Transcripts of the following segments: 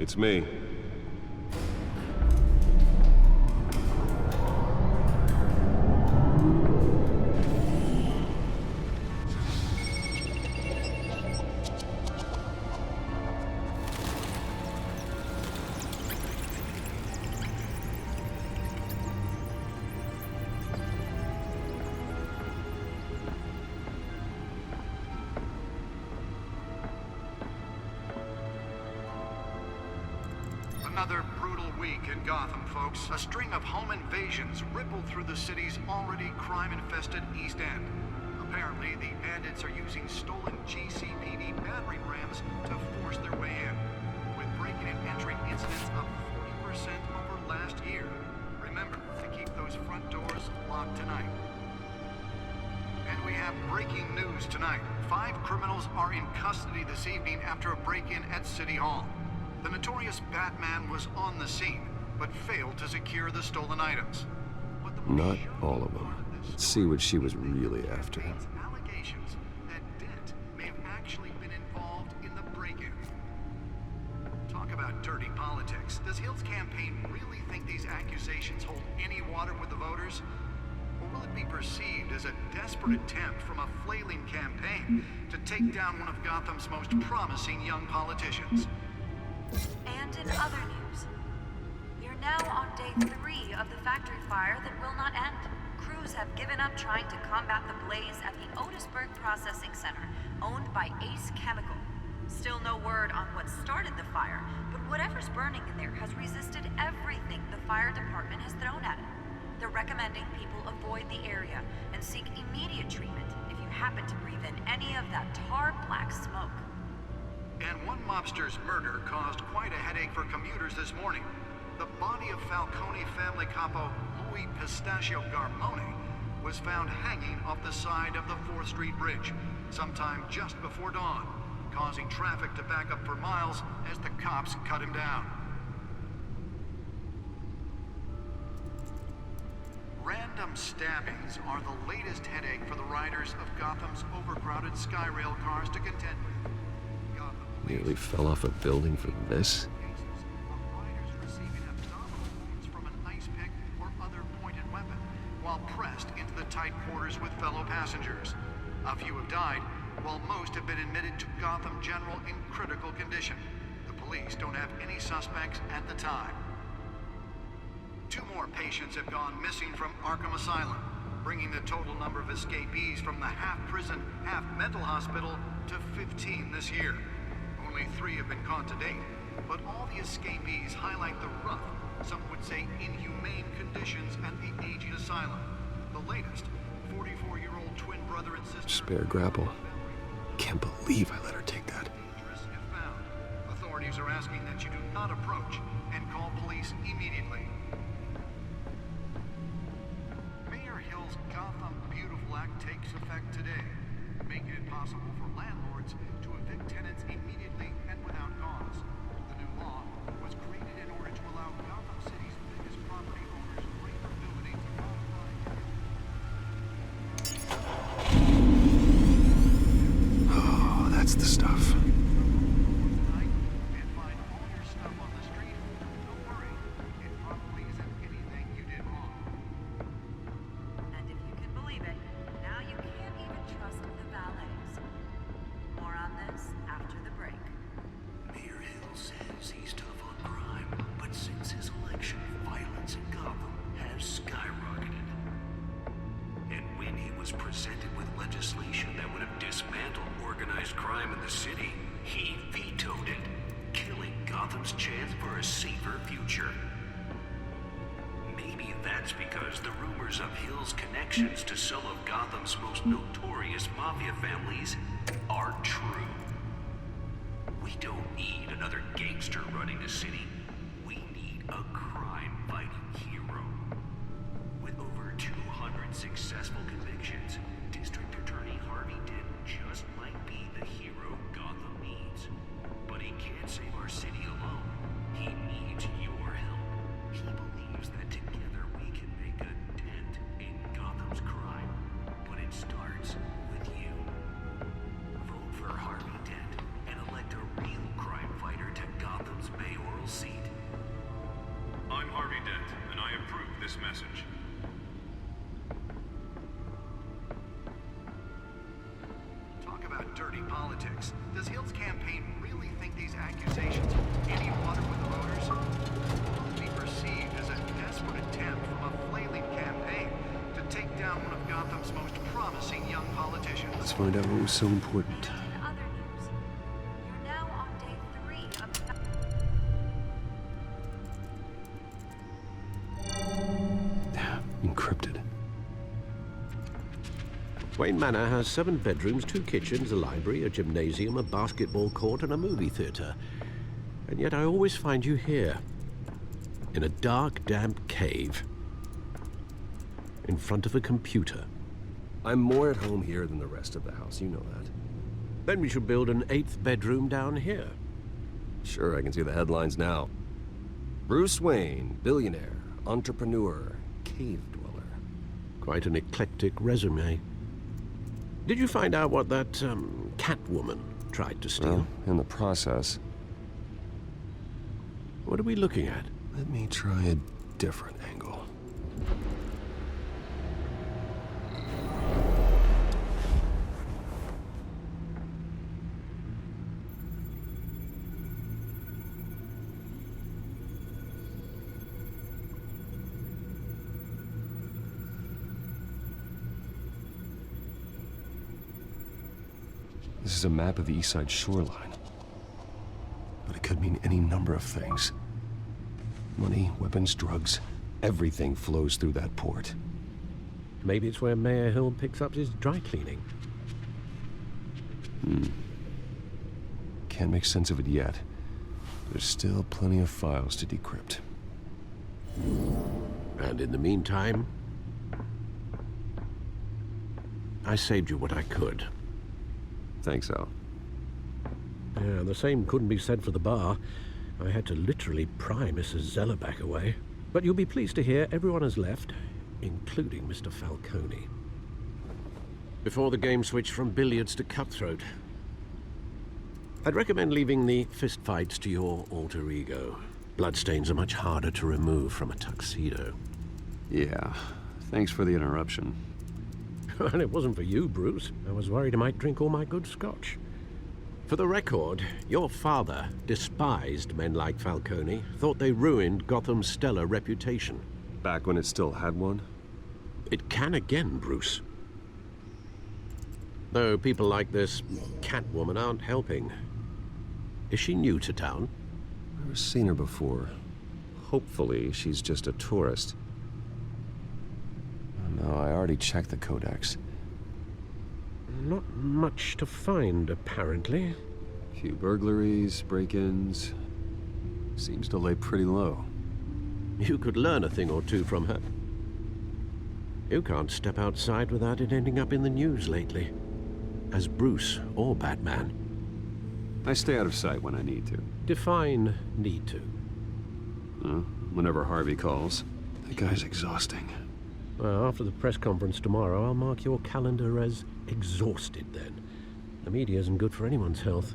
It's me. Another brutal week in Gotham, folks. A string of home invasions rippled through the city's already crime-infested East End. Apparently, the bandits are using stolen GCPD battering rams to force their way in, with breaking and entering incidents up 40% over last year. Remember to keep those front doors locked tonight. And we have breaking news tonight. 5 criminals are in custody this evening after a break-in at City Hall. The notorious Batman was on the scene, but failed to secure the stolen items. Not all of them. Let's see what she was really after. Allegations that Dent may have actually been involved in the break-in. Talk about dirty politics. Does Hill's campaign really think these accusations hold any water with the voters? Or will it be perceived as a desperate attempt from a flailing campaign to take down one of Gotham's most promising young politicians? And in other news, you're now on day 3 of the factory fire that will not end. Crews have given up trying to combat the blaze at the Otisburg Processing Center, owned by Ace Chemical. Still no word on what started the fire, but whatever's burning in there has resisted everything the fire department has thrown at it. They're recommending people avoid the area and seek immediate treatment if you happen to breathe in any of that tar black smoke. And one mobster's murder caused quite a headache for commuters this morning. The body of Falcone family capo Louis Pistachio Garmone was found hanging off the side of the 4th Street Bridge sometime just before dawn, causing traffic to back up for miles as the cops cut him down. Random stabbings are the latest headache for the riders of Gotham's overcrowded Skyrail cars to contend with. Nearly fell off a building for this? Cases of riders receiving abdominal wounds from an ice pick or other pointed weapon while pressed into the tight quarters with fellow passengers. A few have died, while most have been admitted to Gotham General in critical condition. The police don't have any suspects at the time. 2 more patients have gone missing from Arkham Asylum, bringing the total number of escapees from the half-prison, half-mental hospital to 15 this year. Only 3 have been caught to date, but all the escapees highlight the rough, some would say inhumane conditions at the aging asylum. The latest, 44-year-old twin brother and sister... Spare grapple. Can't believe I let her take that. Dangerous if found. Authorities are asking that you do not approach and call police immediately. Mayor Hill's Gotham Beautiful Act takes effect today, making it possible for landlords to evict tenants immediately and without cause. The new law was created in order to allow Gotham City's biggest property owners greater ability to modify. Oh, that's the stuff. Tonight, and find all your stuff on the street. Don't worry, it probably isn't anything you did wrong. And if you can believe it, now you can't even trust the valets. More on this after the break. Mayor Hill says he's tough on crime, but since his election, violence in Gotham has skyrocketed. And when he was presented with legislation that would have dismantled organized crime in the city, he vetoed it, killing Gotham's chance for a safer future. Maybe that's because the rumors of Hill's connections to some of Gotham's most notorious mafia families are true. We don't need another gangster running the city. We need a crime-fighting hero. With over 200 successful convictions, District Attorney Harvey Dent just might be the hero Gotham needs. But he can't save our city alone. He needs your help. He believes that together we can make a dent in Gotham's crime. But it starts with you. Vote for Harvey Dent and elect a real crime fighter to Gotham's mayoral dirty politics. Does Hill's campaign really think these accusations hold any water with the voters? Or will it be perceived as a desperate attempt from a flailing campaign to take down one of Gotham's most promising young politicians? Let's find out what was so important. In other news, you're now on day 3 of the Encrypted. Wayne Manor has 7 bedrooms, 2 kitchens, a library, a gymnasium, a basketball court, and a movie theater. And yet I always find you here, in a dark, damp cave, in front of a computer. I'm more at home here than the rest of the house, you know that. Then we should build an 8th bedroom down here. Sure, I can see the headlines now. Bruce Wayne, billionaire, entrepreneur, cave dweller. Quite an eclectic resume. Did you find out what that, Catwoman tried to steal? Well, in the process. What are we looking at? Let me try a different angle. This is a map of the East Side shoreline. But it could mean any number of things. Money, weapons, drugs, everything flows through that port. Maybe it's where Mayor Hill picks up his dry cleaning. Can't make sense of it yet. There's still plenty of files to decrypt. And in the meantime, I saved you what I could. Thanks, Al. Yeah, the same couldn't be said for the bar. I had to literally pry Mrs. Zellerback away. But you'll be pleased to hear everyone has left, including Mr. Falcone. Before the game switched from billiards to cutthroat. I'd recommend leaving the fistfights to your alter ego. Bloodstains are much harder to remove from a tuxedo. Yeah, thanks for the interruption. And it wasn't for you, Bruce. I was worried I might drink all my good scotch. For the record, your father despised men like Falcone, thought they ruined Gotham's stellar reputation. Back when it still had one? It can again, Bruce. Though people like this Catwoman aren't helping. Is she new to town? Never seen her before. Hopefully, she's just a tourist. No, I already checked the codex. Not much to find, apparently. Few burglaries, break-ins. Seems to lay pretty low. You could learn a thing or two from her. You can't step outside without it ending up in the news lately. As Bruce or Batman. I stay out of sight when I need to. Define need to. Whenever Harvey calls. That guy's exhausting. Well, after the press conference tomorrow, I'll mark your calendar as exhausted then. The media isn't good for anyone's health.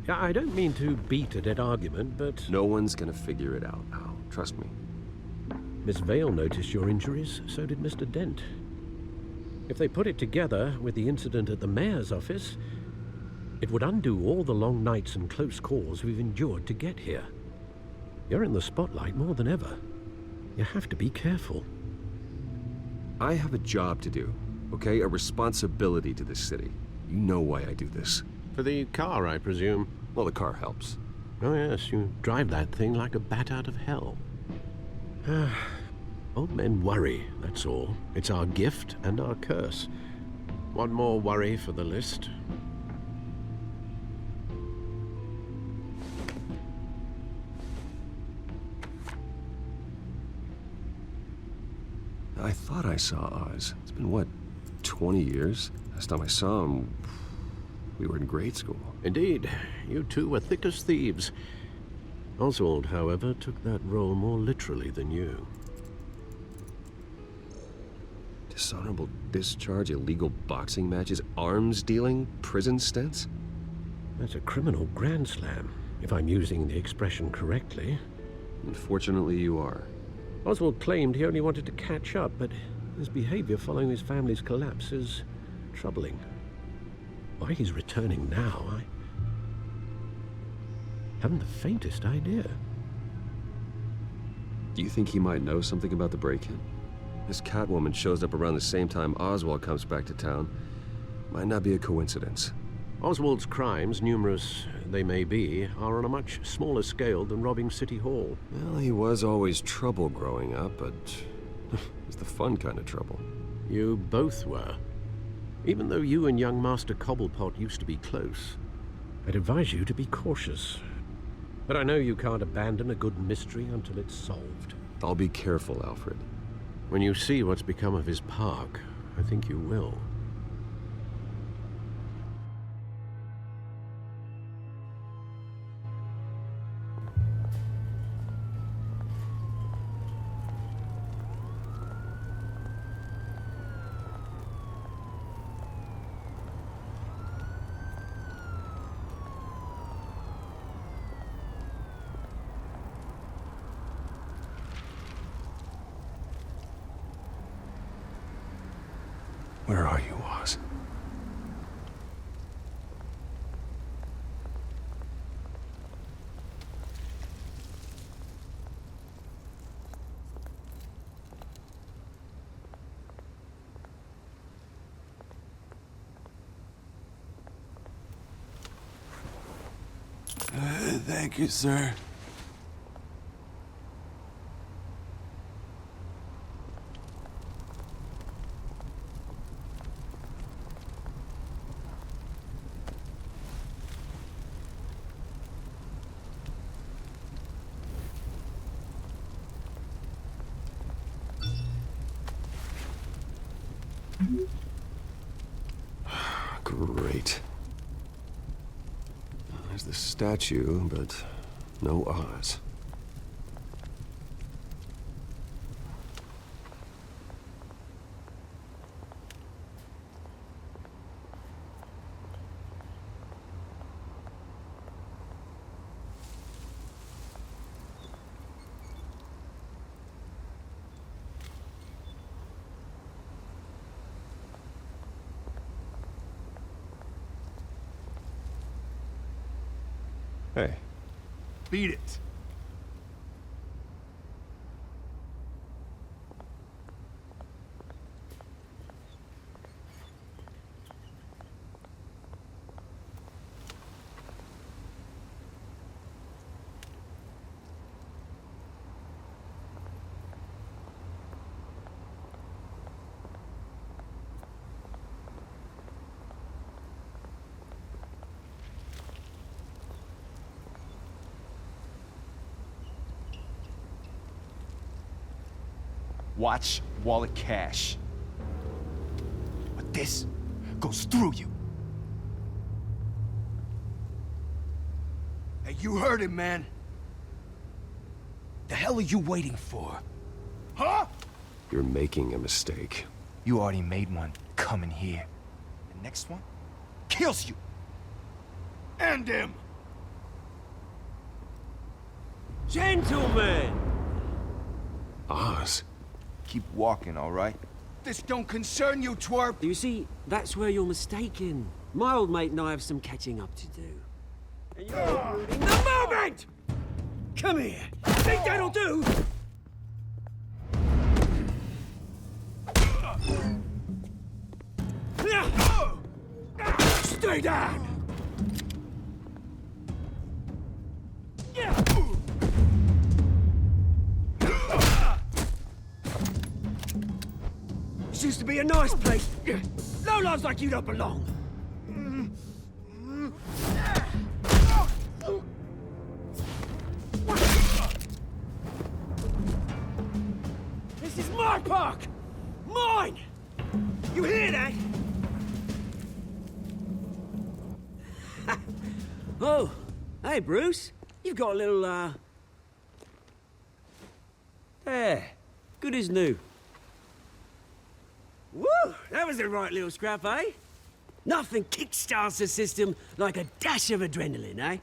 I don't mean to beat a dead argument, but... No one's gonna figure it out, Al. Trust me. Miss Vale noticed your injuries, so did Mr. Dent. If they put it together with the incident at the mayor's office, it would undo all the long nights and close calls we've endured to get here. You're in the spotlight more than ever. You have to be careful. I have a job to do, okay? A responsibility to this city. You know why I do this. For the car, I presume. Well, the car helps. Oh yes, you drive that thing like a bat out of hell. Old men worry, that's all. It's our gift and our curse. One more worry for the list. I thought I saw Oz. It's been, what, 20 years? Last time I saw him, we were in grade school. Indeed, you two were thick as thieves. Oswald, however, took that role more literally than you. Dishonorable discharge, illegal boxing matches, arms dealing, prison stints? That's a criminal grand slam, if I'm using the expression correctly. Unfortunately, you are. Oswald claimed he only wanted to catch up, but his behavior following his family's collapse is troubling. Why he's returning now, I haven't the faintest idea. Do you think he might know something about the break-in? This Catwoman shows up around the same time Oswald comes back to town. Might not be a coincidence. Oswald's crimes, numerous they may be, are on a much smaller scale than robbing City Hall. Well, he was always trouble growing up, but it's the fun kind of trouble. You both were. Even though you and young Master Cobblepot used to be close, I'd advise you to be cautious. But I know you can't abandon a good mystery until it's solved. I'll be careful, Alfred. When you see what's become of his park, I think you will. Where are you, Oz? Thank you, sir. Great. There's the statue, but no Oz. Hey. Beat it. Watch wallet cash. But this goes through you. Hey, you heard him, man. The hell are you waiting for? Huh? You're making a mistake. You already made one coming here. The next one kills you. And him. Gentlemen! Oz? Keep walking, all right? This don't concern you, twerp. You see, that's where you're mistaken. My old mate and I have some catching up to do. And you're ruining the moment! Come here. Think that'll do? Stay down! This used to be a nice place. Lowlifes like you don't belong. This is my park! Mine! You hear that? Oh, hey, Bruce. You've got a little, There. Good as new. Woo! That was a right little scrap, eh? Nothing kickstarts the system like a dash of adrenaline, eh?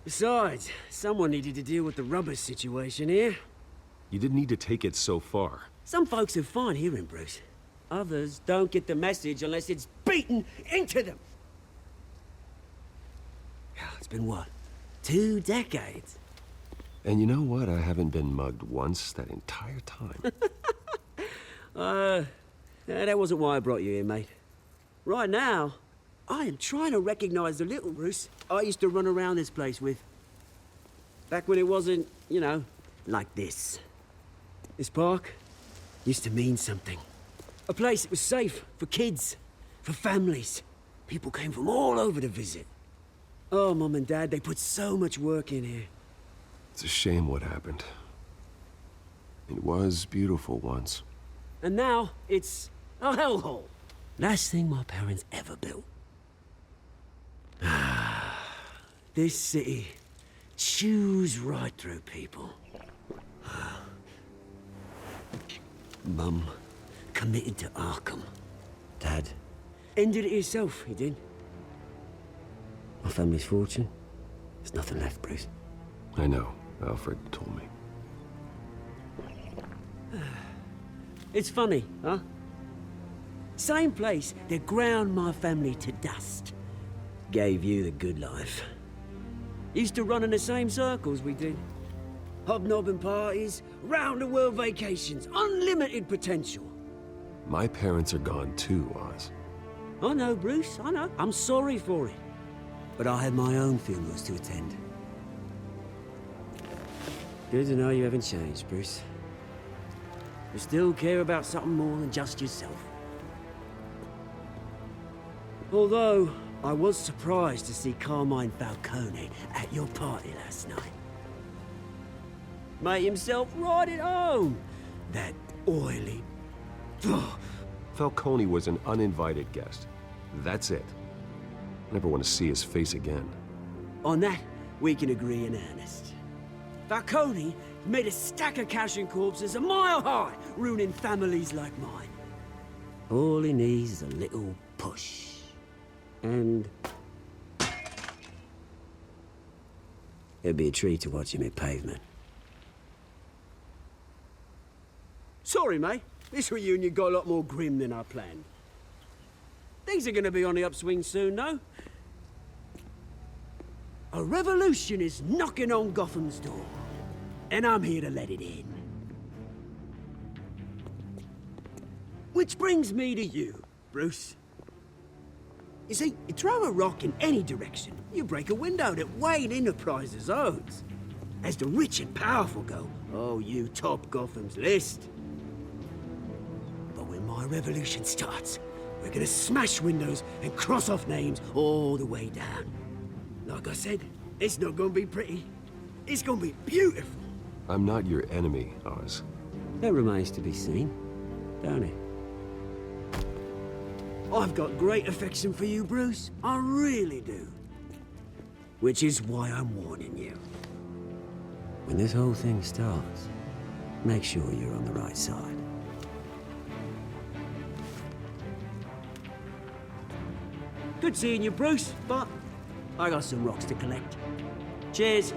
Besides, someone needed to deal with the rubber situation here. You didn't need to take it so far. Some folks are fine hearing, Bruce. Others don't get the message unless it's beaten into them. been what? 2 decades? And you know what? I haven't been mugged once that entire time. That wasn't why I brought you here, mate. Right now, I am trying to recognize the little Bruce I used to run around this place with. Back when it wasn't, you know, like this. This park used to mean something. A place that was safe for kids, for families. People came from all over to visit. Oh, Mum and Dad, they put so much work in here. It's a shame what happened. It was beautiful once. And now, it's a hellhole. Last thing my parents ever built. This city chews right through people. Mum committed to Arkham. Dad ended it himself, he did. My family's fortune, there's nothing left, Bruce. I know. Alfred told me. It's funny, huh? Same place that ground my family to dust. Gave you the good life. Used to run in the same circles we did. Hobnobbing parties, round-the-world vacations, unlimited potential. My parents are gone too, Oz. I know, Bruce, I know. I'm sorry for it. But I had my own funerals to attend. Good to know you haven't changed, Bruce. You still care about something more than just yourself. Although, I was surprised to see Carmine Falcone at your party last night. Made himself right at home. That oily... Falcone was an uninvited guest. That's it. Never want to see his face again. On that, we can agree in earnest. Falcone made a stack of cash and corpses a mile high, ruining families like mine. All he needs is a little push. And... it'd be a treat to watch him hit pavement. Sorry, mate. This reunion got a lot more grim than I planned. Things are gonna be on the upswing soon, though. A revolution is knocking on Gotham's door. And I'm here to let it in. Which brings me to you, Bruce. You see, you throw a rock in any direction, you break a window that Wayne Enterprises owns. As the rich and powerful go, oh, you top Gotham's list. But when my revolution starts, we're gonna smash windows and cross off names all the way down. Like I said, it's not gonna be pretty. It's gonna be beautiful. I'm not your enemy, Oz. That remains to be seen, don't it? I've got great affection for you, Bruce. I really do. Which is why I'm warning you. When this whole thing starts, make sure you're on the right side. Good seeing you, Bruce, but I got some rocks to collect. Cheers.